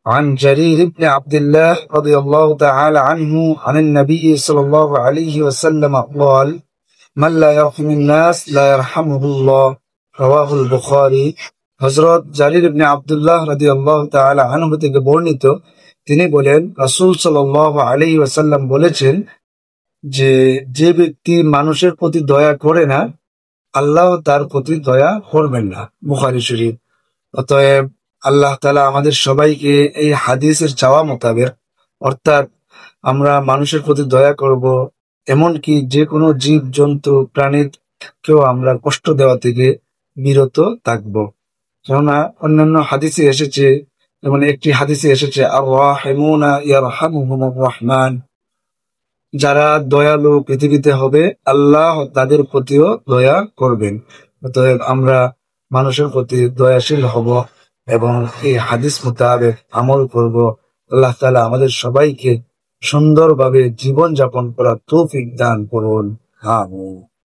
عن جرير بن عبد الله رضي الله تعالى عنه عن النبي صلى الله عليه وسلم قال من لا يرحم الناس لا يرحمه الله رواه البخاري। হযরত জারির ইবনে আব্দুল্লাহ রাদিয়াল্লাহু তাআলা আনহু থেকে বর্ণিত, তিনি বলেন রাসূল সাল্লাল্লাহু আলাইহি ওয়াসাল্লাম বলেছেন যে যে ব্যক্তি মানুষের প্রতি দয়া করে না, আল্লাহ তার প্রতি দয়া করবেন না। বুখারী শরীফ। অতএব আল্লাহ তাআলা আমাদের সবাইকে এই হাদিসের চাওয়া মোতাবেক, অর্থাৎ আমরা মানুষের প্রতি দয়া করব, এমনকি যে কোনো জীব জন্তু প্রাণীকেও আমরা কষ্ট দেওয়া থেকে বিরত থাকব। কেননা অন্যান্য হাদিসে এসেছে, যেমন একটি হাদিসে এসেছে আর-রাহিমুনা ইয়ারহামুহুমুর রহমান, যারা দয়ালু পৃথিবীতে হবে আল্লাহ তাদের প্রতিও দয়া করবেন। অতএব আমরা মানুষের প্রতি দয়াশীল হব এবং এই হাদিস মোতাবেক আমল করব। আল্লাহ তাআলা আমাদের সবাইকে সুন্দরভাবে জীবন যাপন করার তৌফিক দান করুন। আমিন।